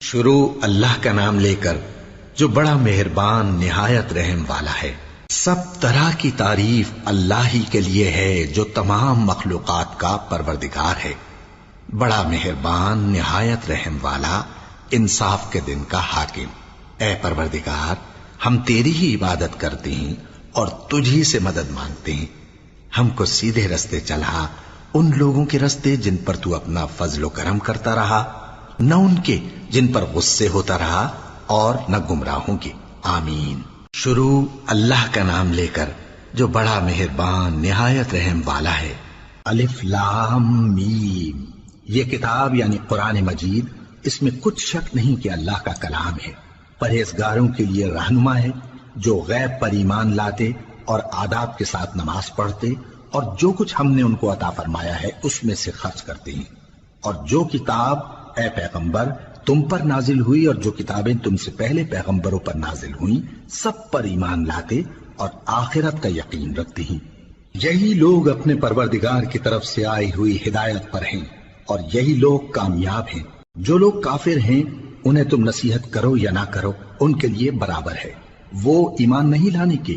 شروع اللہ کا نام لے کر جو بڑا مہربان نہایت رحم والا ہے۔ سب طرح کی تعریف اللہ ہی کے لیے ہے جو تمام مخلوقات کا پروردگار ہے، بڑا مہربان نہایت رحم والا، انصاف کے دن کا حاکم۔ اے پروردگار، ہم تیری ہی عبادت کرتے ہیں اور تجھ ہی سے مدد مانگتے ہیں۔ ہم کو سیدھے رستے چلا، ان لوگوں کے رستے جن پر تو اپنا فضل و کرم کرتا رہا، نہ ان کے جن پر غصے ہوتا رہا، اور نہ گمراہوں کے۔ آمین۔ شروع اللہ کا نام لے کر جو بڑا مہربان نہایت رحم والا ہے۔ الف لام میم۔ یہ کتاب یعنی قرآن مجید، اس میں کچھ شک نہیں کہ اللہ کا کلام ہے، پرہیزگاروں کے لیے رہنما ہے، جو غیب پر ایمان لاتے اور آداب کے ساتھ نماز پڑھتے اور جو کچھ ہم نے ان کو عطا فرمایا ہے اس میں سے خرچ کرتے ہیں، اور جو کتاب اے پیغمبر تم پر نازل ہوئی اور جو کتابیں تم سے پہلے پیغمبروں پر نازل ہوئیں سب پر ایمان لاتے اور آخرت کا یقین رکھتے ہیں۔ یہی لوگ اپنے پروردگار کی طرف سے آئی ہوئی ہدایت پر ہیں اور یہی لوگ کامیاب ہیں۔ جو لوگ کافر ہیں انہیں تم نصیحت کرو یا نہ کرو ان کے لیے برابر ہے، وہ ایمان نہیں لانے کے۔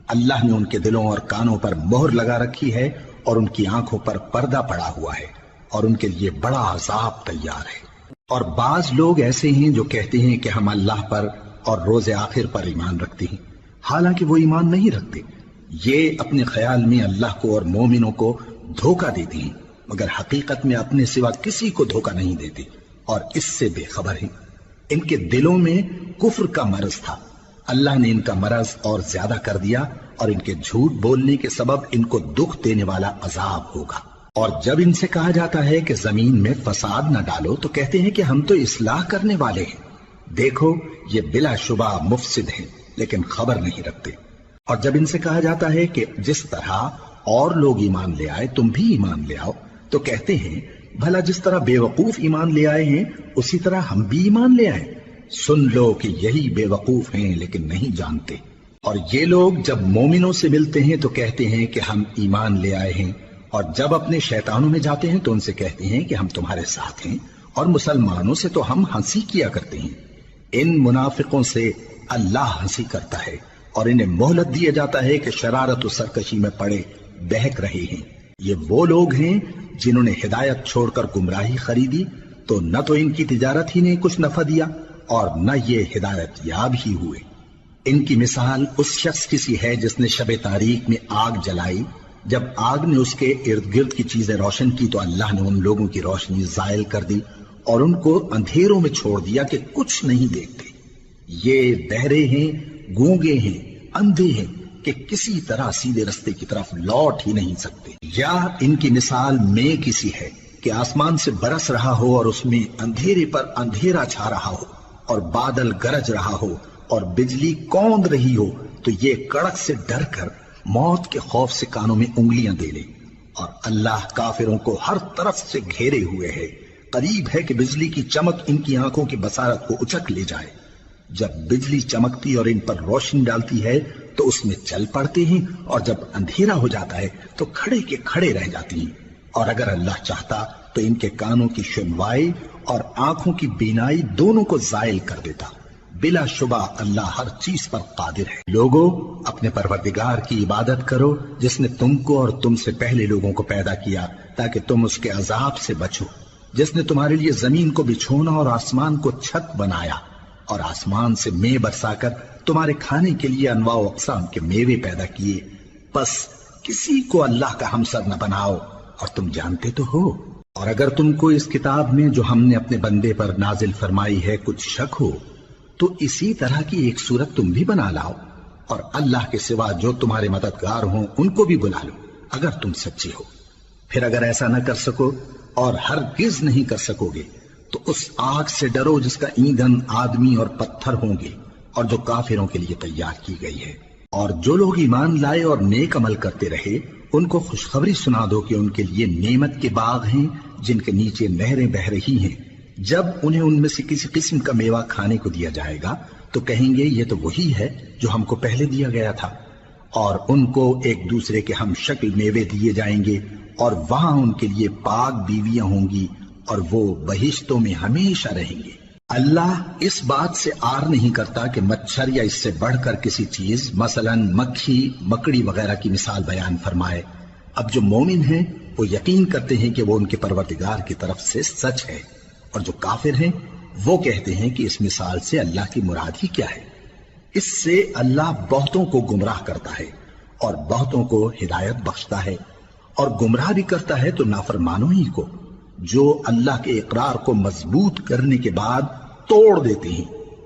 اللہ نے ان کے دلوں اور کانوں پر مہر لگا رکھی ہے اور ان کی آنکھوں پر پردہ پڑا ہوا ہے اور ان کے لیے بڑا عذاب تیار ہے۔ اور بعض لوگ ایسے ہیں جو کہتے ہیں کہ ہم اللہ پر اور روز آخر پر ایمان رکھتے ہیں، حالانکہ وہ ایمان نہیں رکھتے۔ یہ اپنے خیال میں اللہ کو اور مومنوں کو دھوکہ دیتے ہیں، مگر حقیقت میں اپنے سوا کسی کو دھوکہ نہیں دیتے اور اس سے بے خبر ہیں۔ ان کے دلوں میں کفر کا مرض تھا، اللہ نے ان کا مرض اور زیادہ کر دیا اور ان کے جھوٹ بولنے کے سبب ان کو دکھ دینے والا عذاب ہوگا۔ اور جب ان سے کہا جاتا ہے کہ زمین میں فساد نہ ڈالو تو کہتے ہیں کہ ہم تو اصلاح کرنے والے ہیں۔ دیکھو یہ بلا شبہ مفسد ہیں لیکن خبر نہیں رکھتے۔ اور جب ان سے کہا جاتا ہے کہ جس طرح اور لوگ ایمان لے آئے تم بھی ایمان لے آؤ تو کہتے ہیں بھلا جس طرح بے وقوف ایمان لے آئے ہیں اسی طرح ہم بھی ایمان لے آئے۔ سن لو کہ یہی بے وقوف ہیں لیکن نہیں جانتے۔ اور یہ لوگ جب مومنوں سے ملتے ہیں تو کہتے ہیں کہ ہم ایمان لے آئے ہیں، اور جب اپنے شیطانوں میں جاتے ہیں تو ان سے کہتے ہیں کہ ہم تمہارے ساتھ ہیں، اور مسلمانوں سے تو ہم ہنسی کیا کرتے ہیں۔ ان منافقوں سے اللہ ہنسی کرتا ہے اور انہیں مہلت دیا جاتا ہے کہ شرارت و سرکشی میں پڑے بہک رہے ہیں۔ یہ وہ لوگ ہیں جنہوں نے ہدایت چھوڑ کر گمراہی خریدی، تو نہ تو ان کی تجارت ہی نے کچھ نفع دیا اور نہ یہ ہدایت یاب ہی ہوئے۔ ان کی مثال اس شخص کی سی ہے جس نے شب تاریک میں آگ جلائی، جب آگ نے اس کے ارد گرد کی چیزیں روشن کی تو اللہ نے ان لوگوں کی روشنی زائل کر دی اور ان کو اندھیروں میں چھوڑ دیا کہ کچھ نہیں دیکھتے۔ یہ بہرے ہیں، گونگے ہیں، اندھے ہیں کہ کسی طرح سیدھے رستے کی طرف لوٹ ہی نہیں سکتے۔ یا ان کی مثال میں کسی ہے کہ آسمان سے برس رہا ہو اور اس میں اندھیرے پر اندھیرا چھا رہا ہو اور بادل گرج رہا ہو اور بجلی کوند رہی ہو، تو یہ کڑک سے ڈر کر موت کے خوف سے کانوں میں انگلیاں دے لے۔ اور اللہ کافروں کو ہر طرف سے گھیرے ہوئے ہے، قریب ہے کہ بجلی کی چمک ان کی آنکھوں کی بصارت کو اچک لے جائے۔ جب بجلی چمکتی اور ان پر روشنی ڈالتی ہے تو اس میں چل پڑتے ہیں، اور جب اندھیرا ہو جاتا ہے تو کھڑے کے کھڑے رہ جاتی ہیں۔ اور اگر اللہ چاہتا تو ان کے کانوں کی سنوائی اور آنکھوں کی بینائی دونوں کو زائل کر دیتا۔ بلا شبہ اللہ ہر چیز پر قادر ہے۔ لوگوں اپنے پروردگار کی عبادت کرو جس نے تم کو اور تم سے پہلے لوگوں کو پیدا کیا تاکہ تم اس کے عذاب سے بچو، جس نے تمہارے لیے زمین کو بچھونا اور آسمان کو چھت بنایا اور آسمان سے مے برسا کر تمہارے کھانے کے لیے انواع و اقسام کے میوے پیدا کیے۔ پس کسی کو اللہ کا ہمسر نہ بناؤ اور تم جانتے تو ہو۔ اور اگر تم کو اس کتاب میں جو ہم نے اپنے بندے پر نازل فرمائی ہے کچھ شک ہو تو اسی طرح کی ایک صورت تم بھی بنا لاؤ، اور اللہ کے سوا جو تمہارے مددگار ہوں ان کو بھی بلا لو اگر تم سچے ہو۔ پھر اگر ایسا نہ کر سکو اور ہرگز نہیں کر سکو گے تو اس آگ سے ڈرو جس کا ایندھن آدمی اور پتھر ہوں گے اور جو کافروں کے لیے تیار کی گئی ہے۔ اور جو لوگ ایمان لائے اور نیک عمل کرتے رہے ان کو خوشخبری سنا دو کہ ان کے لیے نعمت کے باغ ہیں جن کے نیچے نہریں بہہ رہی ہیں۔ جب انہیں ان میں سے کسی قسم کا میوہ کھانے کو دیا جائے گا تو کہیں گے یہ تو وہی ہے جو ہم کو پہلے دیا گیا تھا، اور ان کو ایک دوسرے کے ہم شکل میوے دیے جائیں گے اور وہاں ان کے لیے پاک بیویاں ہوں گی اور وہ بہشتوں میں ہمیشہ رہیں گے۔ اللہ اس بات سے آر نہیں کرتا کہ مچھر یا اس سے بڑھ کر کسی چیز مثلاً مکھی مکڑی وغیرہ کی مثال بیان فرمائے۔ اب جو مومن ہیں وہ یقین کرتے ہیں کہ وہ ان کے پروردگار کی طرف سے سچ ہے، اور جو کافر ہیں وہ کہتے ہیں کہ اس مثال سے اللہ کی مراد ہی کیا ہے۔ اس سے اللہ بہتوں کو گمراہ کرتا ہے اور بہتوں کو ہدایت بخشتا ہے، اور گمراہ بھی کرتا ہے تو نافرمانوں ہی کو، جو اللہ کے اقرار کو مضبوط کرنے کے بعد توڑ دیتے ہیں،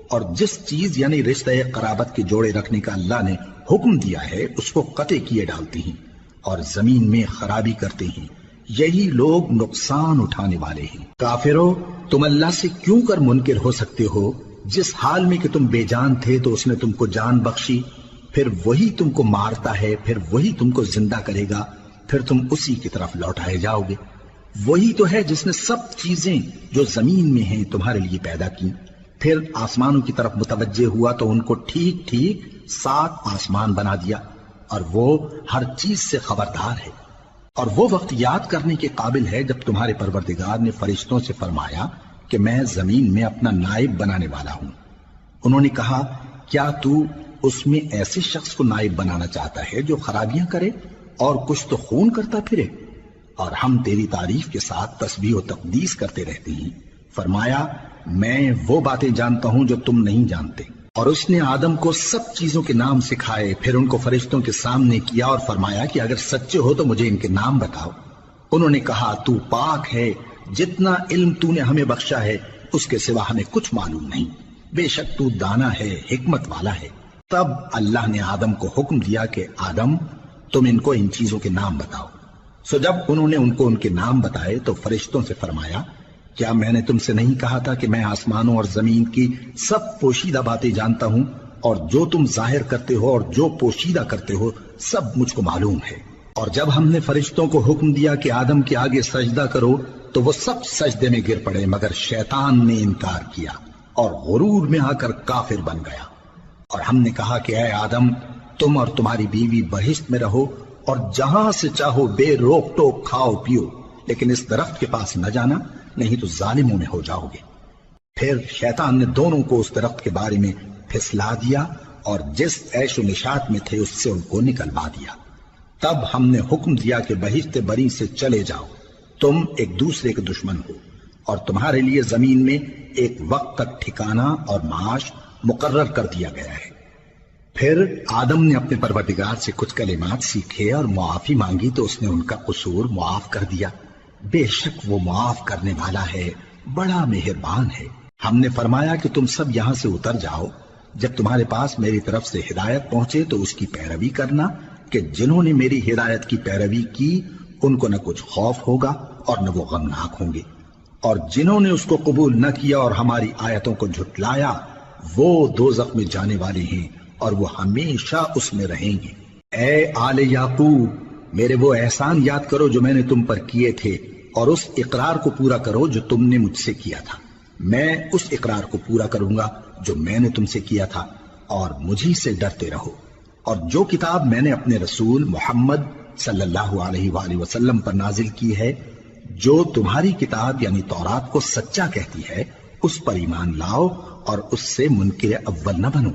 اور جس چیز یعنی رشتہ قرابت کے جوڑے رکھنے کا اللہ نے حکم دیا ہے اس کو قطع کیے ڈالتے ہیں اور زمین میں خرابی کرتے ہیں۔ یہی لوگ نقصان اٹھانے والے ہیں۔ کافرو، تم اللہ سے کیوں کر منکر ہو سکتے ہو؟ جس حال میں کہ تم بے جان تھے تو اس نے تم کو جان بخشی، پھر وہی تم کو مارتا ہے، پھر وہی تم کو زندہ کرے گا، پھر تم اسی کی طرف لوٹائے جاؤ گے۔ وہی تو ہے جس نے سب چیزیں جو زمین میں ہیں تمہارے لیے پیدا کی، پھر آسمانوں کی طرف متوجہ ہوا تو ان کو ٹھیک ٹھیک 7 آسمان بنا دیا، اور وہ ہر چیز سے خبردار ہے۔ اور وہ وقت یاد کرنے کے قابل ہے جب تمہارے پروردگار نے فرشتوں سے فرمایا کہ میں زمین میں اپنا نائب بنانے والا ہوں۔ انہوں نے کہا، کیا تو اس میں ایسے شخص کو نائب بنانا چاہتا ہے جو خرابیاں کرے اور کچھ تو خون کرتا پھرے؟ اور ہم تیری تعریف کے ساتھ تسبیح و تقدیس کرتے رہتے ہیں۔ فرمایا، میں وہ باتیں جانتا ہوں جو تم نہیں جانتے۔ اور اس نے آدم کو سب چیزوں کے نام سکھائے، پھر ان کو فرشتوں کے سامنے کیا اور فرمایا کہ اگر سچے ہو تو مجھے ان کے نام بتاؤ۔ انہوں نے کہا، تو پاک ہے، جتنا علم تو نے ہمیں بخشا ہے اس کے سوا ہمیں کچھ معلوم نہیں، بے شک تو دانا ہے، حکمت والا ہے۔ تب اللہ نے آدم کو حکم دیا کہ آدم، تم ان کو ان چیزوں کے نام بتاؤ۔ سو جب انہوں نے ان کو ان کے نام بتائے تو فرشتوں سے فرمایا، کیا میں نے تم سے نہیں کہا تھا کہ میں آسمانوں اور زمین کی سب پوشیدہ باتیں جانتا ہوں، اور جو تم ظاہر کرتے ہو اور جو پوشیدہ کرتے ہو سب مجھ کو معلوم ہے۔ اور جب ہم نے فرشتوں کو حکم دیا کہ آدم کے آگے سجدہ کرو تو وہ سب سجدے میں گر پڑے، مگر شیطان نے انکار کیا اور غرور میں آ کر کافر بن گیا۔ اور ہم نے کہا کہ اے آدم، تم اور تمہاری بیوی بہشت میں رہو اور جہاں سے چاہو بے روک ٹوک کھاؤ پیو، لیکن اس درخت کے پاس نہ جانا، نہیں تو ظالموں میں ہو جاؤ گے۔ پھر شیطان نے دونوں کو اس درخت کے بارے میں پھسلا دیا اور جس عیش و نشاط میں تھے اس سے ان کو نکلوا دیا۔ تب ہم نے حکم دیا کہ بہشت بری سے چلے جاؤ، تم ایک دوسرے کے دشمن ہو، اور تمہارے لیے زمین میں ایک وقت تک ٹھکانہ اور معاش مقرر کر دیا گیا ہے۔ پھر آدم نے اپنے پروردگار سے کچھ کلمات سیکھے اور معافی مانگی تو اس نے ان کا قصور معاف کر دیا۔ بے شک وہ معاف کرنے والا ہے، بڑا مہربان ہے۔ ہم نے فرمایا کہ تم سب یہاں سے اتر جاؤ، جب تمہارے پاس میری طرف سے ہدایت پہنچے تو اس کی پیروی کرنا، کہ جنہوں نے میری ہدایت کی پیروی کی ان کو نہ کچھ خوف ہوگا اور نہ وہ غمناک ہوں گے، اور جنہوں نے اس کو قبول نہ کیا اور ہماری آیتوں کو جھٹلایا وہ دوزخ میں جانے والے ہیں اور وہ ہمیشہ اس میں رہیں گے۔ اے آل یعقوب، میرے وہ احسان یاد کرو جو میں نے تم پر کیے تھے، اور اس اقرار کو پورا کرو جو تم نے مجھ سے کیا تھا۔ میں اس اقرار کو پورا کروں گا جو میں نے تم سے کیا تھا، اور مجھی سے ڈرتے رہو۔ اور جو کتاب میں نے اپنے رسول محمد صلی اللہ علیہ وآلہ وسلم پر نازل کی ہے، جو تمہاری کتاب یعنی تورات کو سچا کہتی ہے، اس پر ایمان لاؤ اور اس سے منکر اول نہ بنو،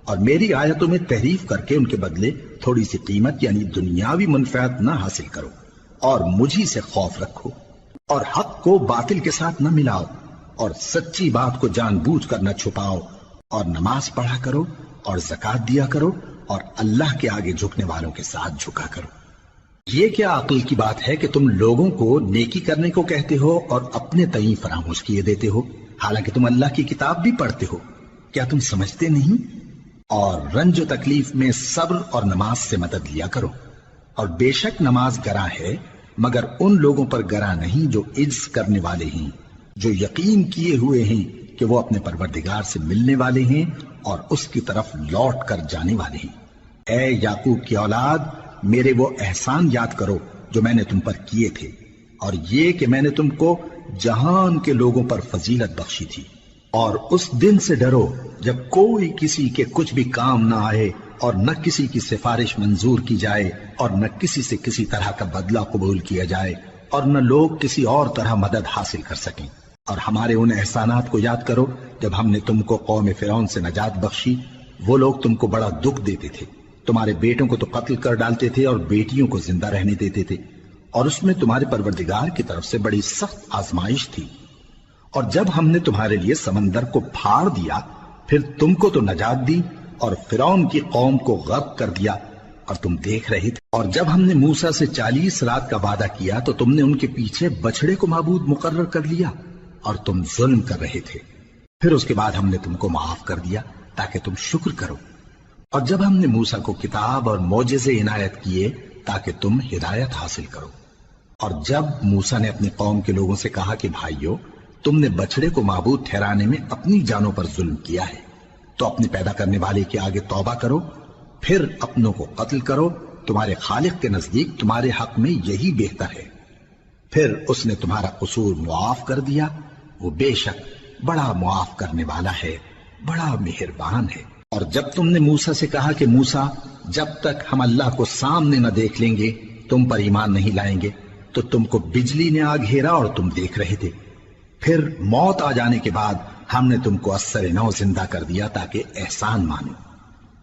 اور میری آیتوں میں تحریف کر کے ان کے بدلے تھوڑی سی قیمت یعنی دنیاوی منفعت نہ حاصل کرو، اور مجھی سے خوف رکھو، اور حق کو باطل کے ساتھ نہ ملاؤ، اور سچی بات کو جان بوجھ کر نہ چھپاؤ، اور نماز پڑھا کرو اور زکوٰۃ دیا کرو، اور اللہ کے آگے جھکنے والوں کے ساتھ جھکا کرو۔ یہ کیا عقل کی بات ہے کہ تم لوگوں کو نیکی کرنے کو کہتے ہو اور اپنے تئیں فراموش کیے دیتے ہو، حالانکہ تم اللہ کی کتاب بھی پڑھتے ہو؟ کیا تم سمجھتے نہیں؟ اور رنج و تکلیف میں صبر اور نماز سے مدد لیا کرو، اور بے شک نماز گراں ہے، مگر ان لوگوں پر گراں نہیں جو عجز کرنے والے ہیں، جو یقین کیے ہوئے ہیں کہ وہ اپنے پروردگار سے ملنے والے ہیں اور اس کی طرف لوٹ کر جانے والے ہیں۔ اے یعقوب کی اولاد، میرے وہ احسان یاد کرو جو میں نے تم پر کیے تھے، اور یہ کہ میں نے تم کو جہان کے لوگوں پر فضیلت بخشی تھی۔ اور اس دن سے ڈرو جب کوئی کسی کے کچھ بھی کام نہ آئے، اور نہ کسی کی سفارش منظور کی جائے، اور نہ کسی سے کسی طرح کا بدلہ قبول کیا جائے، اور نہ لوگ کسی اور طرح مدد حاصل کر سکیں۔ اور ہمارے ان احسانات کو یاد کرو جب ہم نے تم کو قوم فرعون سے نجات بخشی، وہ لوگ تم کو بڑا دکھ دیتے تھے، تمہارے بیٹوں کو تو قتل کر ڈالتے تھے اور بیٹیوں کو زندہ رہنے دیتے تھے، اور اس میں تمہارے پروردگار کی طرف سے بڑی سخت آزمائش تھی۔ اور جب ہم نے تمہارے لیے سمندر کو پھاڑ دیا، پھر تم کو تو نجات دی اور فرعون کی قوم کو غرق کر دیا، اور تم دیکھ رہے تھے۔ اور جب ہم نے موسیٰ سے 40 رات کا وعدہ کیا تو تم نے ان کے پیچھے بچڑے کو معبود مقرر کر لیا اور تم ظلم کر رہے تھے۔ پھر اس کے بعد ہم نے تم کو معاف کر دیا تاکہ تم شکر کرو۔ اور جب ہم نے موسیٰ کو کتاب اور معجزے عنایت کیے تاکہ تم ہدایت حاصل کرو۔ اور جب موسیٰ نے اپنی قوم کے لوگوں سے کہا کہ بھائیو، تم نے بچڑے کو معبود ٹھہرانے میں اپنی جانوں پر ظلم کیا ہے، تو اپنے پیدا کرنے والے کے آگے توبہ کرو، پھر اپنوں کو قتل کرو، تمہارے خالق کے نزدیک تمہارے حق میں یہی بہتر ہے۔ پھر اس نے تمہارا قصور معاف کر دیا، وہ بے شک بڑا معاف کرنے والا ہے، بڑا مہربان ہے۔ اور جب تم نے موسیٰ سے کہا کہ موسیٰ، جب تک ہم اللہ کو سامنے نہ دیکھ لیں گے تم پر ایمان نہیں لائیں گے، تو تم کو بجلی نے آ گھیرا اور تم دیکھ رہے تھے۔ پھر موت آ جانے کے بعد ہم نے تم کو اثر نو زندہ کر دیا تاکہ احسان مانو۔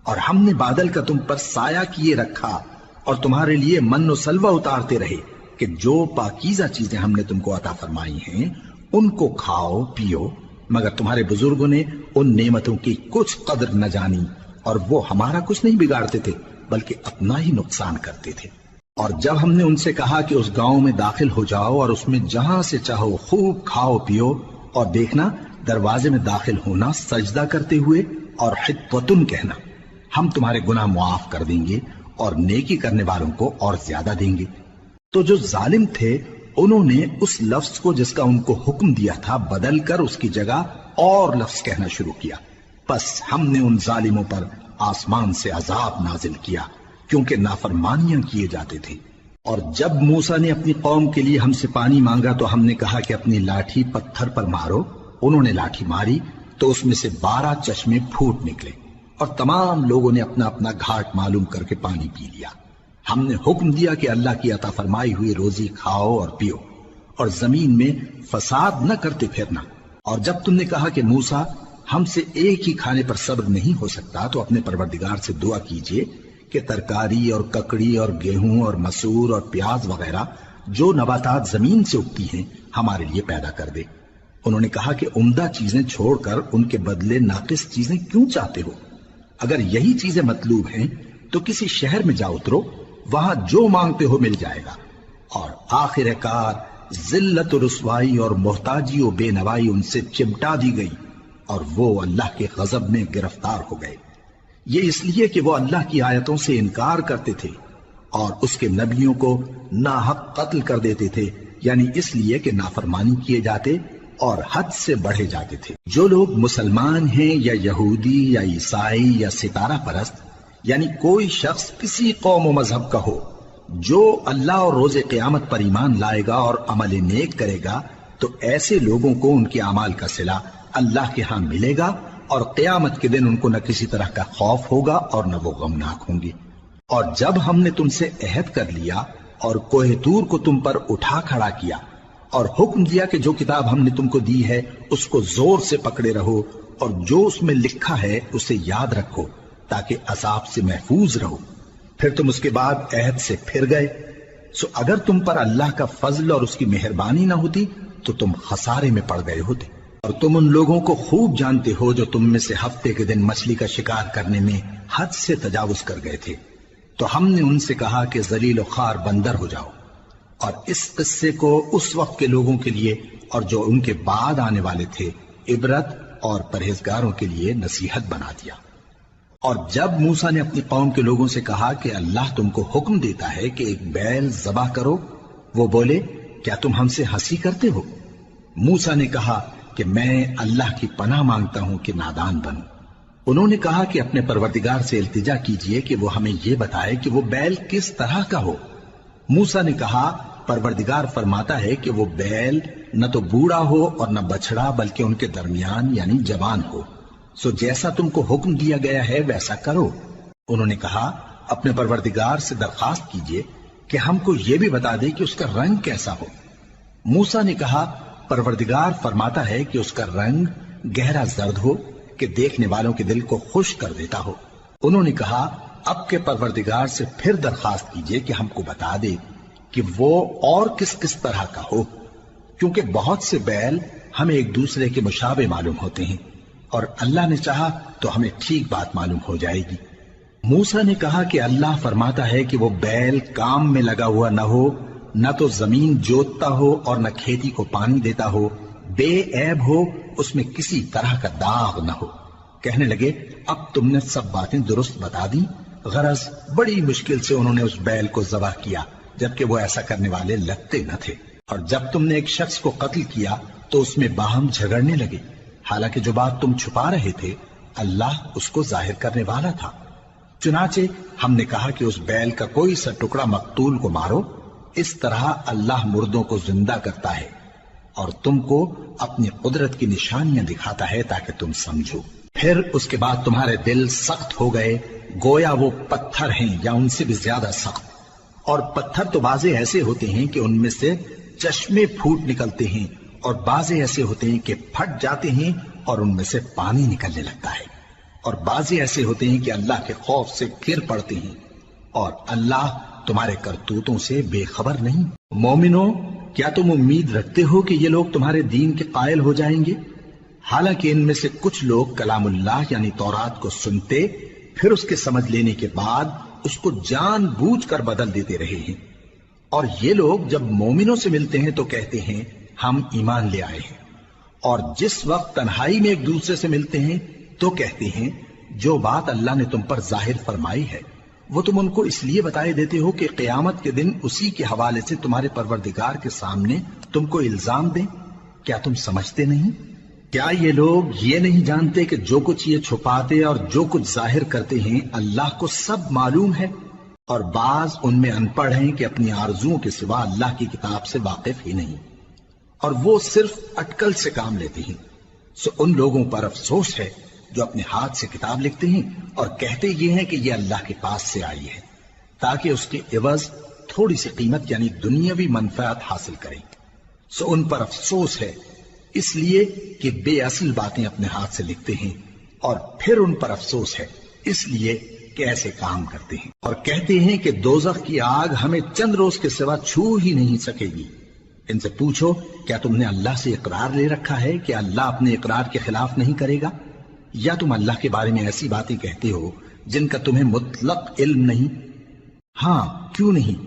اور ہم نے بادل کا تم پر سایہ کیے رکھا اور تمہارے لیے من و سلوہ اتارتے رہے کہ جو پاکیزہ چیزیں ہم نے تم کو عطا فرمائی ہیں ان کو کھاؤ پیو، مگر تمہارے بزرگوں نے ان نعمتوں کی کچھ قدر نہ جانی، اور وہ ہمارا کچھ نہیں بگاڑتے تھے بلکہ اپنا ہی نقصان کرتے تھے۔ اور جب ہم نے ان سے کہا کہ اس گاؤں میں داخل ہو جاؤ اور اس میں جہاں سے چاہو خوب کھاؤ پیو، اور دیکھنا دروازے میں داخل ہونا سجدہ کرتے ہوئے اور حطوتن کہنا، ہم تمہارے گناہ معاف کر دیں گے اور نیکی کرنے والوں کو اور زیادہ دیں گے۔ تو جو ظالم تھے انہوں نے اس لفظ کو جس کا ان کو حکم دیا تھا بدل کر اس کی جگہ اور لفظ کہنا شروع کیا، پس ہم نے ان ظالموں پر آسمان سے عذاب نازل کیا کیونکہ نافرمانیاں کیے جاتے تھے۔ اور جب موسیٰ نے اپنی قوم کے لیے ہم سے پانی مانگا تو ہم نے کہا کہ اپنی لاٹھی پتھر پر مارو، انہوں نے لاٹھی ماری تو اس میں سے 12 چشمے پھوٹ نکلے، اور تمام لوگوں نے اپنا اپنا گھاٹ معلوم کر کے پانی پی لیا۔ ہم نے حکم دیا کہ اللہ کی عطا فرمائی ہوئی روزی کھاؤ اور پیو، اور زمین میں فساد نہ کرتے پھرنا۔ اور جب تم نے کہا کہ موسیٰ، ہم سے ایک ہی کھانے پر صبر نہیں ہو سکتا، تو اپنے پروردگار سے دعا کیجئے کہ ترکاری اور ککڑی اور گیہوں اور مسور اور پیاز وغیرہ جو نباتات زمین سے اگتی ہیں ہمارے لیے پیدا کر دے۔ انہوں نے کہا کہ عمدہ چیزیں چھوڑ کر ان کے بدلے ناقص چیزیں کیوں چاہتے ہو؟ اگر یہی چیزیں مطلوب ہیں تو کسی شہر میں جا اترو، وہاں جو مانگتے ہو مل جائے گا۔ اور آخر کار ذلت و رسوائی اور محتاجی و بے نوائی ان سے چمٹا دی گئی، اور وہ اللہ کے غضب میں گرفتار ہو گئے، یہ اس لیے کہ وہ اللہ کی آیتوں سے انکار کرتے تھے اور اس کے نبیوں کو ناحق قتل کر دیتے تھے، یعنی اس لیے کہ نافرمانی کیے جاتے اور حد سے بڑھے جاتے تھے۔ جو لوگ مسلمان ہیں یا یہودی یا عیسائی یا ستارہ پرست، یعنی کوئی شخص کسی قوم و مذہب کا ہو، جو اللہ اور روز قیامت پر ایمان لائے گا اور عمل نیک کرے گا، تو ایسے لوگوں کو ان کے اعمال کا صلہ اللہ کے ہاں ملے گا، اور قیامت کے دن ان کو نہ کسی طرح کا خوف ہوگا اور نہ وہ غمناک ہوں گے۔ اور جب ہم نے تم سے عہد کر لیا اور کوہ طور کو تم پر اٹھا کھڑا کیا اور حکم دیا کہ جو کتاب ہم نے تم کو دی ہے اس کو زور سے پکڑے رہو، اور جو اس میں لکھا ہے اسے یاد رکھو تاکہ عذاب سے محفوظ رہو، پھر تم اس کے بعد عہد سے پھر گئے، سو اگر تم پر اللہ کا فضل اور اس کی مہربانی نہ ہوتی تو تم خسارے میں پڑ گئے ہوتے۔ اور تم ان لوگوں کو خوب جانتے ہو جو تم میں سے ہفتے کے دن مچھلی کا شکار کرنے میں حد سے تجاوز کر گئے تھے، تو ہم نے ان سے کہا کہ ذلیل و خوار بندر ہو جاؤ، اور اس قصے کو اس وقت کے لوگوں کے لیے اور جو ان کے بعد آنے والے تھے عبرت اور پرہیزگاروں کے لیے نصیحت بنا دیا۔ اور جب موسیٰ نے اپنی قوم کے لوگوں سے کہا کہ اللہ تم کو حکم دیتا ہے کہ ایک بیل ذبح کرو، وہ بولے کیا تم ہم سے ہنسی کرتے ہو؟ موسیٰ نے کہا کہ میں اللہ کی پناہ مانگتا ہوں کہ نادان بنوں۔ انہوں نے کہا کہ اپنے پروردگار سے التجا کیجئے کہ وہ ہمیں یہ بتائے کہ وہ بیل کس طرح کا ہو۔ موسیٰ نے کہا پروردگار فرماتا ہے کہ وہ بیل نہ تو بوڑھا ہو اور نہ بچڑا بلکہ ان کے درمیان یعنی جوان ہو، سو جیسا تم کو حکم دیا گیا ہے ویسا کرو۔ انہوں نے کہا اپنے پروردگار سے درخواست کیجئے کہ ہم کو یہ بھی بتا دے کہ اس کا رنگ کیسا ہو۔ موسیٰ نے کہا پروردگار فرماتا ہے کہ اس کا رنگ گہرا زرد ہو کہ دیکھنے والوں کے دل کو خوش کر دیتا ہو۔ انہوں نے کہا اب کے پروردگار سے پھر درخواست کیجئے کہ ہم کو بتا دے کہ وہ اور کس کس طرح کا ہو، کیونکہ بہت سے بیل ہمیں ایک دوسرے کے مشابہ معلوم ہوتے ہیں، اور اللہ نے چاہا تو ہمیں ٹھیک بات معلوم ہو جائے گی۔ موسیٰ نے کہا کہ اللہ فرماتا ہے کہ وہ بیل کام میں لگا ہوا نہ ہو، نہ تو زمین جوتتا ہو اور نہ کھیتی کو پانی دیتا ہو، بے عیب ہو، اس میں کسی طرح کا داغ نہ ہو۔ کہنے لگے اب تم نے سب باتیں درست بتا دی۔ غرض بڑی مشکل سے انہوں نے اس بیل کو ذبح کیا، جبکہ وہ ایسا کرنے والے لگتے نہ تھے۔ اور جب تم نے ایک شخص کو قتل کیا تو اس میں باہم جھگڑنے لگے، حالانکہ جو بات تم چھپا رہے تھے اللہ اس کو ظاہر کرنے والا تھا۔ چنانچہ ہم نے کہا کہ اس بیل کا کوئی سا ٹکڑا مقتول کو مارو، اس طرح اللہ مردوں کو زندہ کرتا ہے اور تم کو اپنی قدرت کی نشانیاں دکھاتا ہے تاکہ تم سمجھو۔ پھر اس کے بعد تمہارے دل سخت ہو گئے، گویا وہ پتھر ہیں یا ان سے بھی زیادہ سخت۔ اور پتھر تو بعضے ایسے ہوتے ہیں کہ ان میں سے چشمے پھوٹ نکلتے ہیں، اور بعضے ایسے ہوتے ہیں کہ پھٹ جاتے ہیں اور ان میں سے پانی نکلنے لگتا ہے، اور بعضے ایسے ہوتے ہیں کہ اللہ کے خوف سے گر پڑتے ہیں، اور اللہ تمہارے کرتوتوں سے بے خبر نہیں۔ مومنو، کیا تم امید رکھتے ہو کہ یہ لوگ تمہارے دین کے قائل ہو جائیں گے؟ حالانکہ ان میں سے کچھ لوگ کلام اللہ یعنی تورات کو سنتے، پھر اس کے سمجھ لینے کے بعد اس کو جان بوجھ کر بدل دیتے رہے ہیں، اور یہ لوگ جب مومنوں سے ملتے ہیں تو کہتے ہیں ہم ایمان لے آئے ہیں، اور جس وقت تنہائی میں ایک دوسرے سے ملتے ہیں تو کہتے ہیں جو بات اللہ نے تم پر ظاہر فرمائی ہے وہ تم ان کو اس لیے بتائے دیتے ہو کہ قیامت کے دن اسی کے حوالے سے تمہارے پروردگار کے سامنے تم کو الزام دیں۔ کیا تم سمجھتے نہیں؟ کیا یہ لوگ یہ نہیں جانتے کہ جو کچھ یہ چھپاتے اور جو کچھ ظاہر کرتے ہیں اللہ کو سب معلوم ہے؟ اور بعض ان میں ان پڑھ ہیں کہ اپنی آرزوؤں کے سوا اللہ کی کتاب سے واقف ہی نہیں، اور وہ صرف اٹکل سے کام لیتے ہیں۔ سو ان لوگوں پر افسوس ہے جو اپنے ہاتھ سے کتاب لکھتے ہیں اور کہتے یہ ہیں کہ یہ اللہ کے پاس سے آئی ہے، تاکہ اس کے عوض تھوڑی سی قیمت یعنی دنیاوی منفعت حاصل کریں۔ سو ان پر افسوس ہے اس لیے کہ بے اصل باتیں اپنے ہاتھ سے لکھتے ہیں، اور پھر ان پر افسوس ہے اس لیے کہ ایسے کام کرتے ہیں، اور کہتے ہیں کہ دوزخ کی آگ ہمیں چند روز کے سوا چھو ہی نہیں سکے گی۔ ان سے پوچھو کیا تم نے اللہ سے اقرار لے رکھا ہے کہ اللہ اپنے اقرار کے خلاف نہیں کرے گا، یا تم اللہ کے بارے میں ایسی باتیں کہتے ہو جن کا تمہیں مطلق علم نہیں؟ ہاں کیوں نہیں،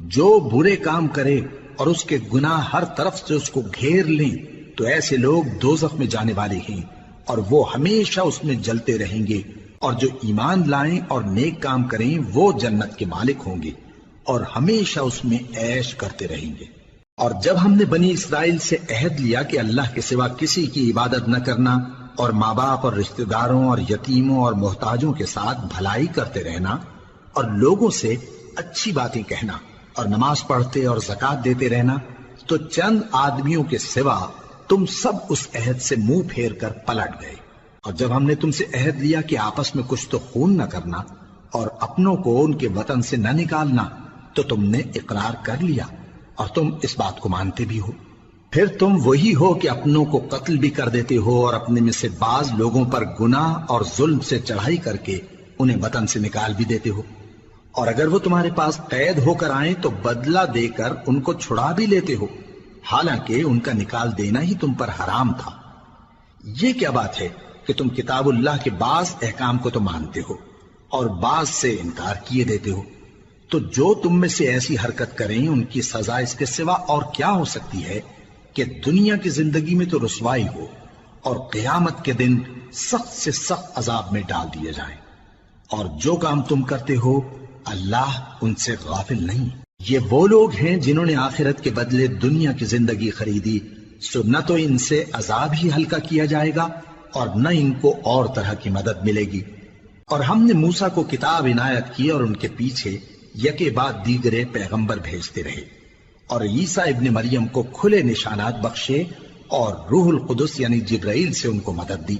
جو برے کام کرے اور اس کے گناہ ہر طرف سے اس کو گھیر لیں تو ایسے لوگ دوزخ میں جانے والے ہیں، اور وہ ہمیشہ اس میں جلتے رہیں گے، اور جو ایمان لائیں اور نیک کام کریں وہ جنت کے مالک ہوں گے اور ہمیشہ اس میں عیش کرتے رہیں گے۔ اور جب ہم نے بنی اسرائیل سے عہد لیا کہ اللہ کے سوا کسی کی عبادت نہ کرنا، اور ماں باپ اور رشتہ داروں اور یتیموں اور محتاجوں کے ساتھ بھلائی کرتے رہنا، اور لوگوں سے اچھی باتیں کہنا، اور نماز پڑھتے اور زکوٰۃ دیتے رہنا، تو چند آدمیوں کے سوا تم سب اس عہد سے منہ پھیر کر پلٹ گئے۔ اور جب ہم نے تم سے عہد لیا کہ آپس میں کچھ تو خون نہ کرنا اور اپنوں کو ان کے وطن سے نہ نکالنا، تو تم نے اقرار کر لیا اور تم اس بات کو مانتے بھی ہو۔ پھر تم وہی ہو کہ اپنوں کو قتل بھی کر دیتے ہو، اور اپنے میں سے بعض لوگوں پر گناہ اور ظلم سے چڑھائی کر کے انہیں وطن سے نکال بھی دیتے ہو، اور اگر وہ تمہارے پاس قید ہو کر آئیں تو بدلہ دے کر ان کو چھڑا بھی لیتے ہو، حالانکہ ان کا نکال دینا ہی تم پر حرام تھا۔ یہ کیا بات ہے کہ تم کتاب اللہ کے بعض احکام کو تو مانتے ہو اور بعض سے انکار کیے دیتے ہو؟ تو جو تم میں سے ایسی حرکت کریں ان کی سزا اس کے سوا اور کیا ہو سکتی ہے کہ دنیا کی زندگی میں تو رسوائی ہو اور قیامت کے دن سخت سے سخت عذاب میں ڈال دیے جائیں۔ اور جو کام تم کرتے ہو اللہ ان سے غافل نہیں۔ یہ وہ لوگ ہیں جنہوں نے آخرت کے بدلے دنیا کی زندگی خریدی، سو نہ تو ان سے عذاب ہی ہلکا کیا جائے گا اور نہ ان کو اور طرح کی مدد ملے گی۔ اور ہم نے موسیٰ کو کتاب عنایت کی اور ان کے پیچھے یکے بعد دیگرے پیغمبر بھیجتے رہے، اور عیسیٰ ابن مریم کو کھلے نشانات بخشے اور روح القدس یعنی جبرائیل سے ان کو مدد دی۔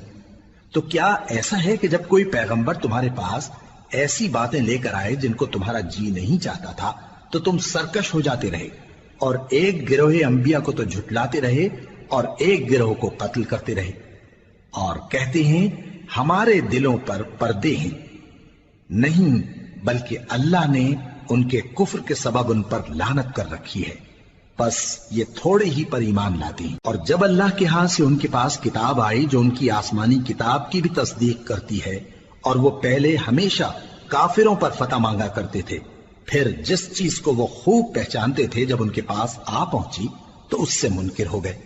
تو کیا ایسا ہے کہ جب کوئی پیغمبر تمہارے پاس ایسی باتیں لے کر آئے جن کو تمہارا جی نہیں چاہتا تھا تو تم سرکش ہو جاتے رہے، اور ایک گروہ انبیاء کو تو جھٹلاتے رہے اور ایک گروہ کو قتل کرتے رہے؟ اور کہتے ہیں ہمارے دلوں پر پردے ہیں، نہیں بلکہ اللہ نے ان کے کفر کے سبب ان پر لعنت کر رکھی ہے، بس یہ تھوڑے ہی پر ایمان لاتے ہیں۔ اور جب اللہ کے ہاں سے ان کے پاس کتاب آئی جو ان کی آسمانی کتاب کی بھی تصدیق کرتی ہے، اور وہ پہلے ہمیشہ کافروں پر فتح مانگا کرتے تھے، پھر جس چیز کو وہ خوب پہچانتے تھے جب ان کے پاس آ پہنچی تو اس سے منکر ہو گئے،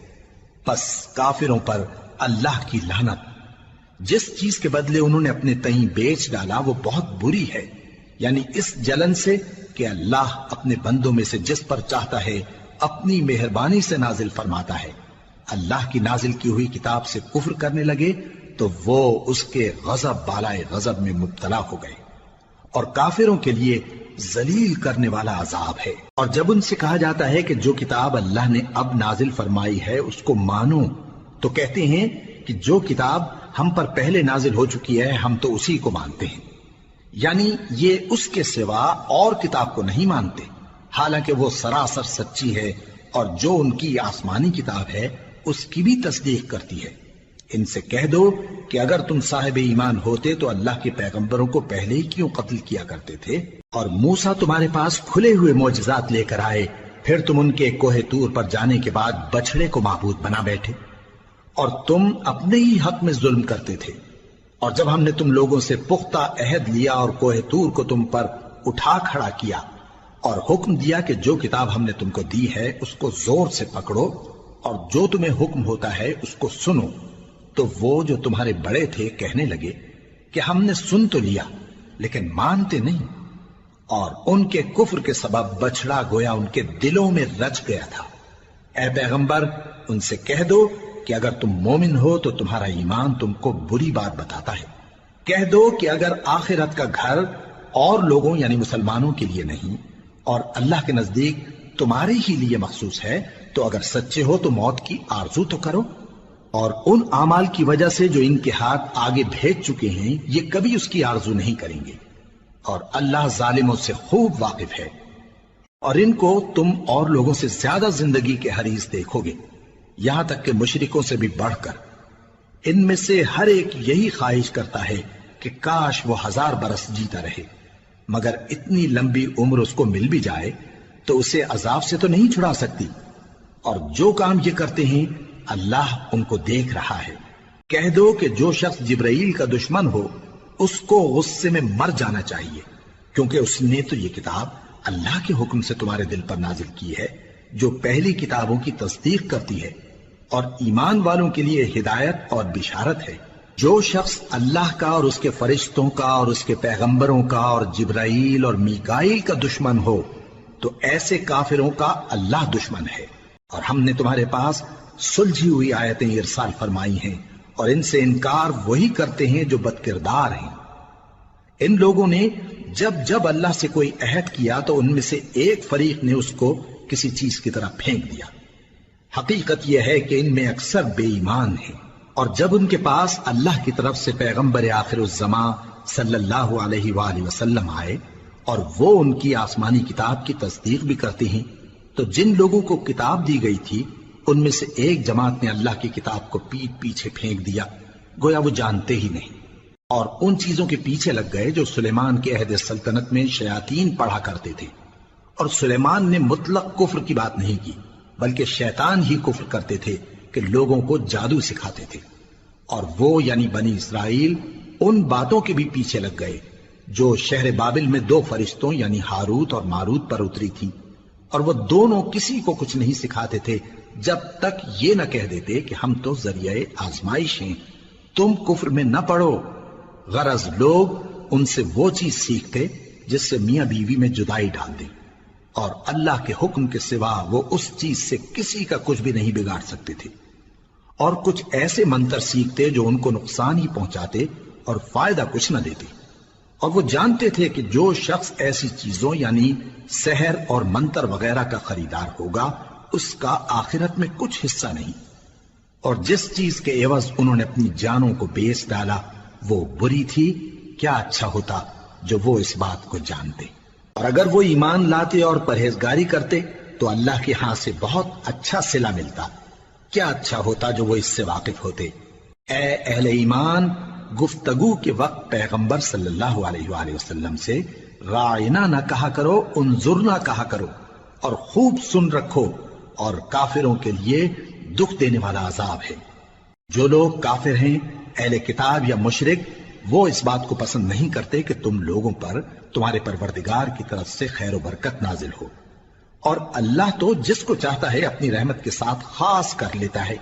بس کافروں پر اللہ کی لعنت۔ جس چیز کے بدلے انہوں نے اپنے تئیں بیچ ڈالا وہ بہت بری ہے، یعنی اس جلن سے کہ اللہ اپنے بندوں میں سے جس پر چاہتا ہے اپنی مہربانی سے نازل فرماتا ہے۔ اللہ کی نازل کی ہوئی کتاب سے کفر کرنے لگے تو وہ اس کے غضب بالائے غضب میں مبتلا ہو گئے، اور کافروں کے لیے ذلیل کرنے والا عذاب ہے۔ اور جب ان سے کہا جاتا ہے کہ جو کتاب اللہ نے اب نازل فرمائی ہے اس کو مانو، تو کہتے ہیں کہ جو کتاب ہم پر پہلے نازل ہو چکی ہے ہم تو اسی کو مانتے ہیں، یعنی یہ اس کے سوا اور کتاب کو نہیں مانتے، حالانکہ وہ سراسر سچی ہے، اور جو ان کی آسمانی کتاب ہے اس کی بھی تصدیق کرتی ہے۔ ان سے کہہ دو کہ اگر تم صاحب ایمان ہوتے تو اللہ کے پیغمبروں کو پہلے ہی کیوں قتل کیا کرتے تھے؟ اور موسیٰ تمہارے پاس کھلے ہوئے معجزات لے کر آئے، پھر تم ان کے کوہ طور پر جانے کے بعد بچڑے کو معبود بنا بیٹھے، اور تم اپنے ہی حق میں ظلم کرتے تھے۔ اور جب ہم نے تم لوگوں سے پختہ عہد لیا اور کوہ طور کو تم پر اٹھا کھڑا کیا اور حکم دیا کہ جو کتاب ہم نے تم کو دی ہے اس کو زور سے پکڑو اور جو تمہیں حکم ہوتا ہے اس کو سنو، تو وہ جو تمہارے بڑے تھے کہنے لگے کہ ہم نے سن تو لیا لیکن مانتے نہیں، اور ان کے کفر کے سبب بچڑا گویا ان کے دلوں میں رچ گیا تھا۔ اے پیغمبر ان سے کہہ دو کہ اگر تم مومن ہو تو تمہارا ایمان تم کو بری بات بتاتا ہے۔ کہہ دو کہ اگر آخرت کا گھر اور لوگوں یعنی مسلمانوں کے لیے نہیں اور اللہ کے نزدیک تمہارے ہی لیے مخصوص ہے تو اگر سچے ہو تو موت کی آرزو تو کرو، اور ان اعمال کی وجہ سے جو ان کے ہاتھ آگے بھیج چکے ہیں یہ کبھی اس کی آرزو نہیں کریں گے، اور اللہ ظالموں سے خوب واقف ہے۔ اور ان کو تم اور لوگوں سے زیادہ زندگی کے حریص دیکھو گے، یہاں تک کہ مشرکوں سے بھی بڑھ کر۔ ان میں سے ہر ایک یہی خواہش کرتا ہے کہ کاش وہ 1000 برس جیتا رہے، مگر اتنی لمبی عمر اس کو مل بھی جائے تو اسے عذاب سے تو نہیں چھڑا سکتی، اور جو کام یہ کرتے ہیں اللہ ان کو دیکھ رہا ہے۔ کہہ دو کہ جو شخص جبرائیل کا دشمن ہو اس کو غصے میں مر جانا چاہیے، کیونکہ اس نے تو یہ کتاب اللہ کے حکم سے تمہارے دل پر نازل کی ہے جو پہلی کتابوں کی تصدیق کرتی ہے، اور ایمان والوں کے لیے ہدایت اور بشارت ہے۔ جو شخص اللہ کا اور اس کے فرشتوں کا اور اس کے پیغمبروں کا اور جبرائیل اور میکائیل کا دشمن ہو تو ایسے کافروں کا اللہ دشمن ہے۔ اور ہم نے تمہارے پاس سلجھی ہوئی آیتیں ارسال فرمائی ہیں، اور ان سے انکار وہی کرتے ہیں جو بد کردار ہیں۔ ان لوگوں نے جب جب اللہ سے کوئی عہد کیا تو ان میں سے ایک فریق نے اس کو کسی چیز کی طرح پھینک دیا۔ حقیقت یہ ہے کہ ان میں اکثر بے ایمان ہیں، اور جب ان کے پاس اللہ کی طرف سے پیغمبر آخر الزماں صلی اللہ علیہ وآلہ وسلم آئے اور وہ ان کی آسمانی کتاب کی تصدیق بھی کرتے ہیں، تو جن لوگوں کو کتاب دی گئی تھی ان میں سے ایک جماعت نے اللہ کی کتاب کو پیٹ پیچھے پھینک دیا، گویا وہ جانتے ہی نہیں، اور ان چیزوں کے پیچھے لگ گئے جو سلیمان کے عہد سلطنت میں شیاطین پڑھا کرتے تھے۔ اور سلیمان نے مطلق کفر کی بات نہیں کی، بلکہ شیطان ہی کفر کرتے تھے کہ لوگوں کو جادو سکھاتے تھے، اور وہ یعنی بنی اسرائیل ان باتوں کے بھی پیچھے لگ گئے جو شہر بابل میں 2 فرشتوں یعنی ہاروت اور ماروت پر اتری تھی، اور وہ دونوں کسی کو کچھ نہیں سکھاتے تھے جب تک یہ نہ کہہ دیتے کہ ہم تو ذریعہ آزمائش ہیں، تم کفر میں نہ پڑو۔ غرض لوگ ان سے وہ چیز سیکھتے جس سے میاں بیوی میں جدائی ڈال دیں، اور اللہ کے حکم کے سوا وہ اس چیز سے کسی کا کچھ بھی نہیں بگاڑ سکتے تھے، اور کچھ ایسے منتر سیکھتے جو ان کو نقصان ہی پہنچاتے اور فائدہ کچھ نہ دیتے، اور وہ جانتے تھے کہ جو شخص ایسی چیزوں یعنی سحر اور منتر وغیرہ کا خریدار ہوگا اس کا آخرت میں کچھ حصہ نہیں، اور جس چیز کے عوض انہوں نے اپنی جانوں کو بیچ ڈالا وہ بری تھی، کیا اچھا ہوتا جو وہ اس بات کو جانتے۔ اور اگر وہ ایمان لاتے اور پرہیزگاری کرتے تو اللہ کے ہاں سے بہت اچھا صلہ ملتا، کیا اچھا ہوتا جو وہ اس سے واقف ہوتے۔ اے اہل ایمان، گفتگو کے وقت پیغمبر صلی اللہ علیہ وآلہ وسلم سے رائنا نہ کہا کرو، انظرنا کہا کرو، اور خوب سن رکھو، اور کافروں کے لیے دکھ دینے والا عذاب ہے۔ جو لوگ کافر ہیں، اہل کتاب یا مشرک، وہ اس بات کو پسند نہیں کرتے کہ تم لوگوں پر تمہارے پروردگار کی طرف سے خیر و برکت نازل ہو، اور اللہ تو جس کو چاہتا ہے اپنی رحمت کے ساتھ خاص کر لیتا ہے،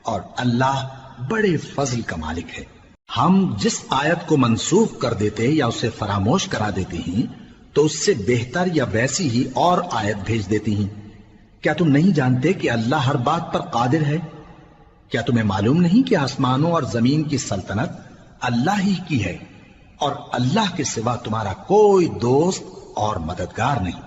اور اللہ بڑے فضل کا مالک ہے۔ ہم جس آیت کو منسوخ کر دیتے یا اسے فراموش کرا دیتے ہیں تو اس سے بہتر یا ویسی ہی اور آیت بھیج دیتی ہیں۔ کیا تم نہیں جانتے کہ اللہ ہر بات پر قادر ہے؟ کیا تمہیں معلوم نہیں کہ آسمانوں اور زمین کی سلطنت اللہ ہی کی ہے، اور اللہ کے سوا تمہارا کوئی دوست اور مددگار نہیں؟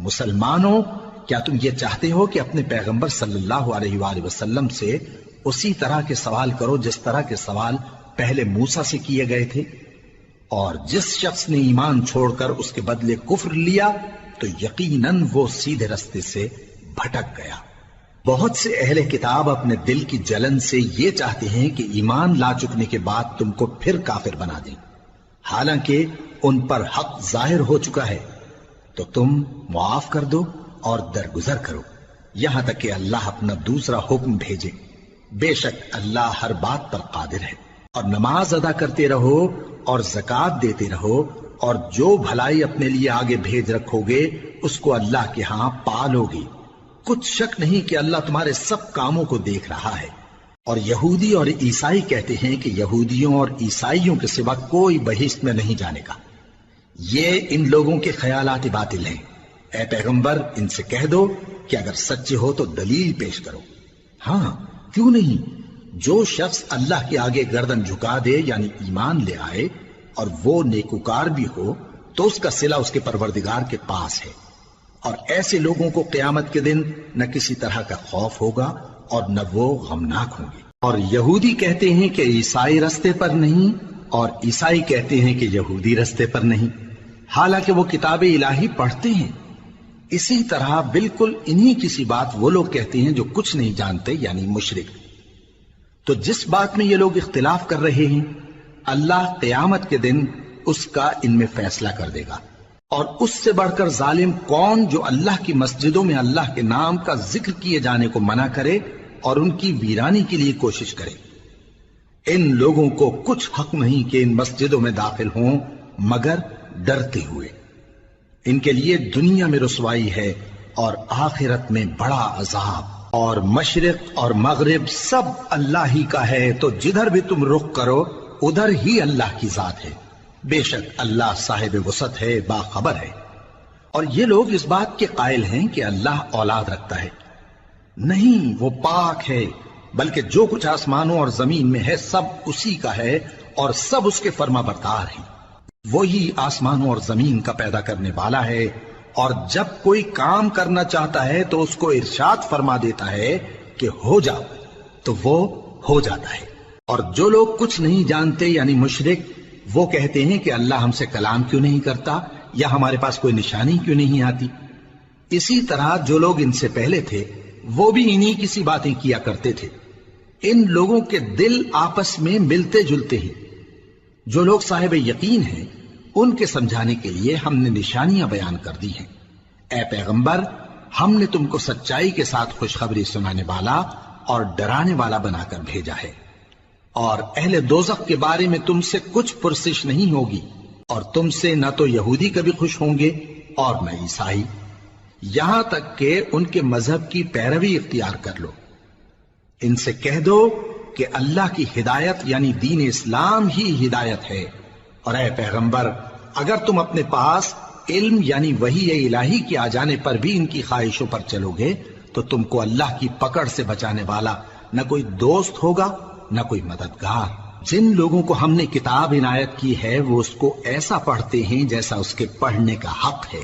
مسلمانوں، کیا تم یہ چاہتے ہو کہ اپنے پیغمبر صلی اللہ علیہ وآلہ وسلم سے اسی طرح کے سوال کرو جس طرح کے سوال پہلے موسیٰ سے کیے گئے تھے؟ اور جس شخص نے ایمان چھوڑ کر اس کے بدلے کفر لیا تو یقیناً وہ سیدھے رستے سے بھٹک گیا۔ بہت سے اہل کتاب اپنے دل کی جلن سے یہ چاہتے ہیں کہ ایمان لا چکنے کے بعد تم کو پھر کافر بنا دیں، حالانکہ ان پر حق ظاہر ہو چکا ہے۔ تو تم معاف کر دو اور درگزر کرو یہاں تک کہ اللہ اپنا دوسرا حکم بھیجے۔ بے شک اللہ ہر بات پر قادر ہے۔ اور نماز ادا کرتے رہو اور زکوٰۃ دیتے رہو، اور جو بھلائی اپنے لیے آگے بھیج رکھو گے اس کو اللہ کے ہاں پالو گے۔ کچھ شک نہیں کہ اللہ تمہارے سب کاموں کو دیکھ رہا ہے۔ اور یہودی اور عیسائی کہتے ہیں کہ یہودیوں اور عیسائیوں کے سوا کوئی بہشت میں نہیں جانے کا۔ یہ ان لوگوں کے خیالات باطل ہیں۔ اے پیغمبر، ان سے کہہ دو کہ اگر سچے ہو تو دلیل پیش کرو۔ ہاں، کیوں نہیں؟ جو شخص اللہ کے آگے گردن جھکا دے یعنی ایمان لے آئے اور وہ نیکوکار بھی ہو تو اس کا صلہ اس کے پروردگار کے پاس ہے، اور ایسے لوگوں کو قیامت کے دن نہ کسی طرح کا خوف ہوگا اور نہ وہ غمناک ہوں گے۔ اور یہودی کہتے ہیں کہ عیسائی رستے پر نہیں، اور عیسائی کہتے ہیں کہ یہودی رستے پر نہیں، حالانکہ وہ کتاب الہی پڑھتے ہیں۔ اسی طرح بالکل انہی کسی بات وہ لوگ کہتے ہیں جو کچھ نہیں جانتے یعنی مشرک۔ تو جس بات میں یہ لوگ اختلاف کر رہے ہیں اللہ قیامت کے دن اس کا ان میں فیصلہ کر دے گا۔ اور اس سے بڑھ کر ظالم کون جو اللہ کی مسجدوں میں اللہ کے نام کا ذکر کیے جانے کو منع کرے اور ان کی ویرانی کے لیے کوشش کرے۔ ان لوگوں کو کچھ حق نہیں کہ ان مسجدوں میں داخل ہوں مگر ڈرتے ہوئے۔ ان کے لیے دنیا میں رسوائی ہے اور آخرت میں بڑا عذاب۔ اور مشرق اور مغرب سب اللہ ہی کا ہے، تو جدھر بھی تم رخ کرو ادھر ہی اللہ کی ذات ہے۔ بے شک اللہ صاحب وسعت ہے، باخبر ہے۔ اور یہ لوگ اس بات کے قائل ہیں کہ اللہ اولاد رکھتا ہے۔ نہیں، وہ پاک ہے، بلکہ جو کچھ آسمانوں اور زمین میں ہے سب اسی کا ہے، اور سب اس کے فرما بردار ہیں۔ وہی آسمانوں اور زمین کا پیدا کرنے والا ہے، اور جب کوئی کام کرنا چاہتا ہے تو اس کو ارشاد فرما دیتا ہے کہ ہو جا، تو وہ ہو جاتا ہے۔ اور جو لوگ کچھ نہیں جانتے یعنی مشرک، وہ کہتے ہیں کہ اللہ ہم سے کلام کیوں نہیں کرتا، یا ہمارے پاس کوئی نشانی کیوں نہیں آتی۔ اسی طرح جو لوگ ان سے پہلے تھے وہ بھی انہی کسی باتیں کیا کرتے تھے۔ ان لوگوں کے دل آپس میں ملتے جلتے ہیں۔ جو لوگ صاحب یقین ہیں ان کے سمجھانے کے لیے ہم نے نشانیاں بیان کر دی ہیں۔ اے پیغمبر، ہم نے تم کو سچائی کے ساتھ خوشخبری سنانے والا اور ڈرانے والا بنا کر بھیجا ہے، اور اہل دوزخ کے بارے میں تم سے کچھ پرسش نہیں ہوگی، اور تم سے نہ تو یہودی کبھی خوش ہوں گے اور نہ عیسائی، یہاں تک کہ ان کے مذہب کی پیروی اختیار کر لو۔ ان سے کہہ دو کہ اللہ کی ہدایت یعنی دین اسلام ہی ہدایت ہے، اور اے پیغمبر اگر تم اپنے پاس علم یعنی وحی الہی کے آ جانے پر بھی ان کی خواہشوں پر چلو گے تو تم کو اللہ کی پکڑ سے بچانے والا نہ کوئی دوست ہوگا نہ کوئی مددگار۔ جن لوگوں کو ہم نے کتاب عنایت کی ہے وہ اس کو ایسا پڑھتے ہیں جیسا اس کے پڑھنے کا حق ہے،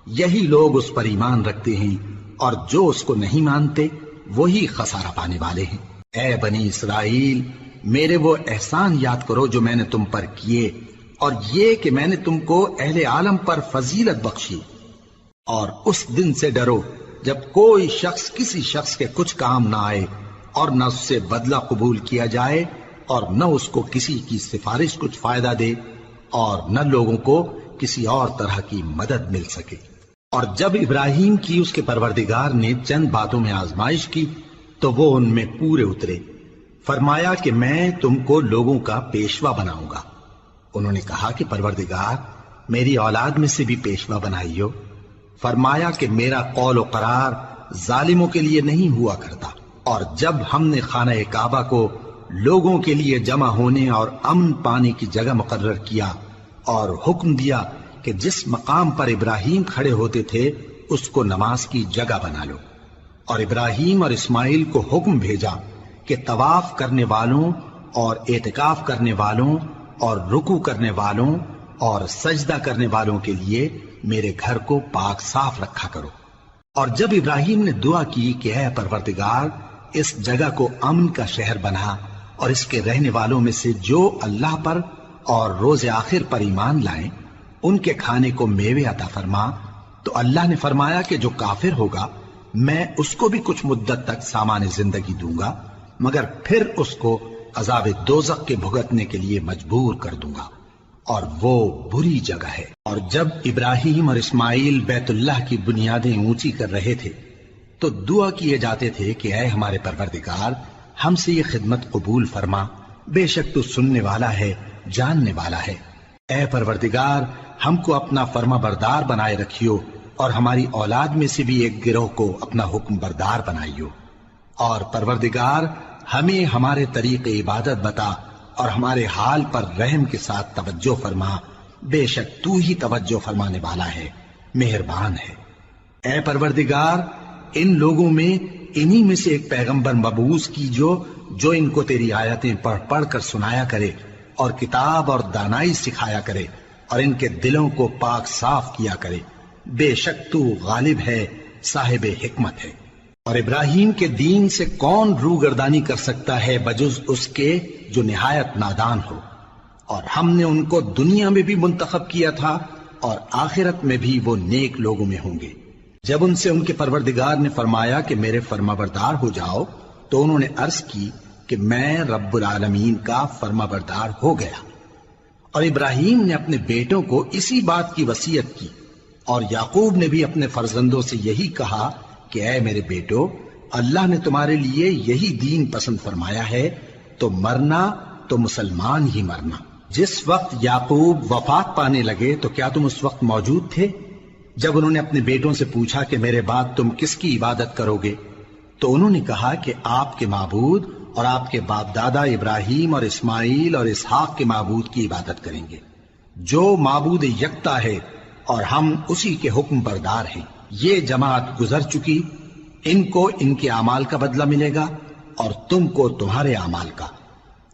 یہی لوگ اس پر ایمان رکھتے ہیں، اور جو اس کو نہیں مانتے وہی خسارہ پانے والے ہیں۔ اے بنی اسرائیل، میرے وہ احسان یاد کرو جو میں نے تم پر کیے، اور یہ کہ میں نے تم کو اہل عالم پر فضیلت بخشی، اور اس دن سے ڈرو جب کوئی شخص کسی شخص کے کچھ کام نہ آئے اور نہ اس سے بدلہ قبول کیا جائے اور نہ اس کو کسی کی سفارش کچھ فائدہ دے اور نہ لوگوں کو کسی اور طرح کی مدد مل سکے۔ اور جب ابراہیم کی اس کے پروردگار نے چند باتوں میں آزمائش کی تو وہ ان میں پورے اترے۔ فرمایا کہ میں تم کو لوگوں کا پیشوا بناؤں گا۔ انہوں نے کہا کہ پروردگار میری اولاد میں سے بھی پیشوا بنائیو۔ فرمایا کہ میرا قول و قرار ظالموں کے لیے نہیں ہوا کرتا۔ اور جب ہم نے خانہ کعبہ کو لوگوں کے لیے جمع ہونے اور امن پانے کی جگہ مقرر کیا اور حکم دیا کہ جس مقام پر ابراہیم کھڑے ہوتے تھے اس کو نماز کی جگہ بنا لو، اور ابراہیم اور اسماعیل کو حکم بھیجا کہ طواف کرنے والوں اور اعتکاف کرنے والوں اور رکوع کرنے والوں اور سجدہ کرنے والوں کے لیے میرے گھر کو پاک صاف رکھا کرو۔ اور جب ابراہیم نے دعا کی کہ اے پروردگار اس جگہ کو امن کا شہر بنا اور اس کے رہنے والوں میں سے جو اللہ پر اور روز آخر پر ایمان لائیں ان کے کھانے کو میوے عطا فرما، تو اللہ نے فرمایا کہ جو کافر ہوگا میں اس کو بھی کچھ مدت تک سامان زندگی دوں گا، مگر پھر اس کو عذاب دوزخ کے بھگتنے کے لیے مجبور کر دوں گا، اور وہ بری جگہ ہے۔ اور جب ابراہیم اور اسماعیل بیت اللہ کی بنیادیں اونچی کر رہے تھے تو دعا کیے جاتے تھے کہ اے ہمارے پروردگار ہم سے یہ خدمت قبول فرما، بے شک تو سننے والا ہے، جاننے والا ہے۔ اے پروردگار ہم کو اپنا فرما بردار بنائے رکھیو، اور ہماری اولاد میں سے بھی ایک گروہ کو اپنا حکم بردار بنائیو، اور پروردگار ہمیں ہمارے طریق عبادت بتا اور ہمارے حال پر رحم کے ساتھ توجہ فرما، بے شک تو ہی توجہ فرمانے والا ہے، مہربان ہے۔ اے پروردگار ان لوگوں میں انہی میں سے ایک پیغمبر مبعوث کیجو جو ان کو تیری آیتیں پڑھ پڑھ کر سنایا کرے اور کتاب اور دانائی سکھایا کرے اور ان کے دلوں کو پاک صاف کیا کرے، بے شک تو غالب ہے، صاحب حکمت ہے۔ اور ابراہیم کے دین سے کون روگردانی کر سکتا ہے بجز اس کے جو نہایت نادان ہو، اور ہم نے ان کو دنیا میں بھی منتخب کیا تھا اور آخرت میں بھی وہ نیک لوگوں میں ہوں گے۔ جب ان سے ان کے پروردگار نے فرمایا کہ میرے فرما بردار ہو جاؤ تو انہوں نے عرض کی کہ میں رب العالمین کا فرما بردار ہو گیا۔ اور ابراہیم نے اپنے بیٹوں کو اسی بات کی وصیت کی، اور یعقوب نے بھی اپنے فرزندوں سے یہی کہا کہ اے میرے بیٹو اللہ نے تمہارے لیے یہی دین پسند فرمایا ہے، تو مرنا تو مسلمان ہی مرنا۔ جس وقت یعقوب وفات پانے لگے تو کیا تم اس وقت موجود تھے جب انہوں نے اپنے بیٹوں سے پوچھا کہ میرے بعد تم کس کی عبادت کرو گے؟ تو انہوں نے کہا کہ آپ کے معبود اور آپ کے باپ دادا ابراہیم اور اسماعیل اور اسحاق کے معبود کی عبادت کریں گے، جو معبود یکتا ہے اور ہم اسی کے حکم بردار ہیں۔ یہ جماعت گزر چکی، ان کو ان کے اعمال کا بدلہ ملے گا اور تم کو تمہارے اعمال کا،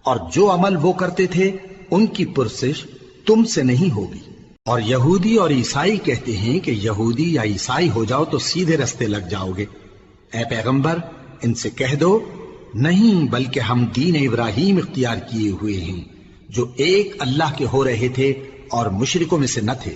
اور جو عمل وہ کرتے تھے ان کی پرسش تم سے نہیں ہوگی۔ اور یہودی اور عیسائی کہتے ہیں کہ یہودی یا عیسائی ہو جاؤ تو سیدھے رستے لگ جاؤ گے۔ اے پیغمبر ان سے کہہ دو نہیں، بلکہ ہم دین ابراہیم اختیار کیے ہوئے ہیں جو ایک اللہ کے ہو رہے تھے اور مشرکوں میں سے نہ تھے۔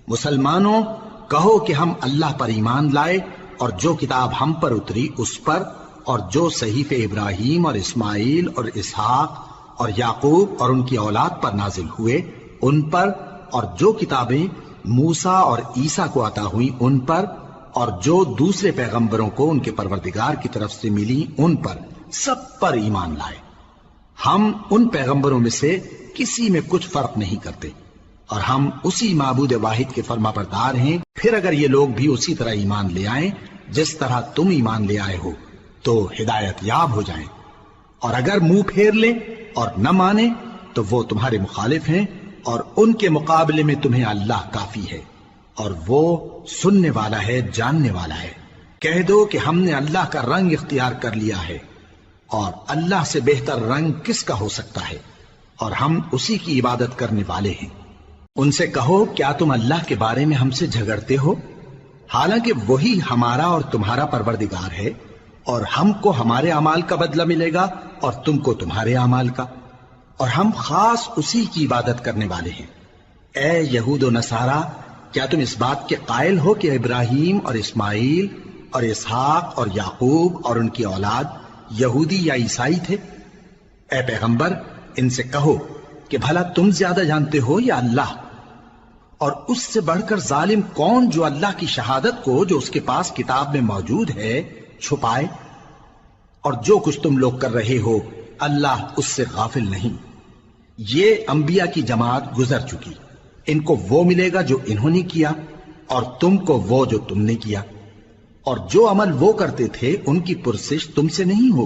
مسلمانوں کہو کہ ہم اللہ پر ایمان لائے اور جو کتاب ہم پر اتری اس پر، اور جو صحیفے ابراہیم اور اسماعیل اور اسحاق اور یعقوب اور ان کی اولاد پر نازل ہوئے ان پر، اور جو کتابیں موسیٰ اور عیسیٰ کو عطا ہوئیں ان پر، اور جو دوسرے پیغمبروں کو ان کے پروردگار کی طرف سے ملی ان پر، سب پر ایمان لائے۔ ہم ان پیغمبروں میں سے کسی میں کچھ فرق نہیں کرتے، اور ہم اسی معبود واحد کے فرما بردار ہیں۔ پھر اگر یہ لوگ بھی اسی طرح ایمان لے آئیں جس طرح تم ایمان لے آئے ہو تو ہدایت یاب ہو جائیں، اور اگر منہ پھیر لیں اور نہ مانیں تو وہ تمہارے مخالف ہیں، اور ان کے مقابلے میں تمہیں اللہ کافی ہے، اور وہ سننے والا ہے، جاننے والا ہے۔ کہہ دو کہ ہم نے اللہ کا رنگ اختیار کر لیا ہے، اور اللہ سے بہتر رنگ کس کا ہو سکتا ہے، اور ہم اسی کی عبادت کرنے والے ہیں۔ ان سے کہو کیا تم اللہ کے بارے میں ہم سے جھگڑتے ہو، حالانکہ وہی ہمارا اور تمہارا پروردگار ہے، اور ہم کو ہمارے اعمال کا بدلہ ملے گا اور تم کو تمہارے اعمال کا، اور ہم خاص اسی کی عبادت کرنے والے ہیں۔ اے یہود و نصارا کیا تم اس بات کے قائل ہو کہ ابراہیم اور اسماعیل اور اسحاق اور یعقوب اور ان کی اولاد یہودی یا عیسائی تھے؟ اے پیغمبر ان سے کہو کہ بھلا تم زیادہ جانتے ہو یا اللہ؟ اور اس سے بڑھ کر ظالم کون جو اللہ کی شہادت کو جو اس کے پاس کتاب میں موجود ہے چھپائے؟ اور جو کچھ تم لوگ کر رہے ہو اللہ اس سے غافل نہیں۔ یہ انبیاء کی جماعت گزر چکی، ان کو وہ ملے گا جو انہوں نے کیا اور تم کو وہ جو تم نے کیا، اور جو عمل وہ کرتے تھے ان کی پرسش تم سے نہیں ہوگی۔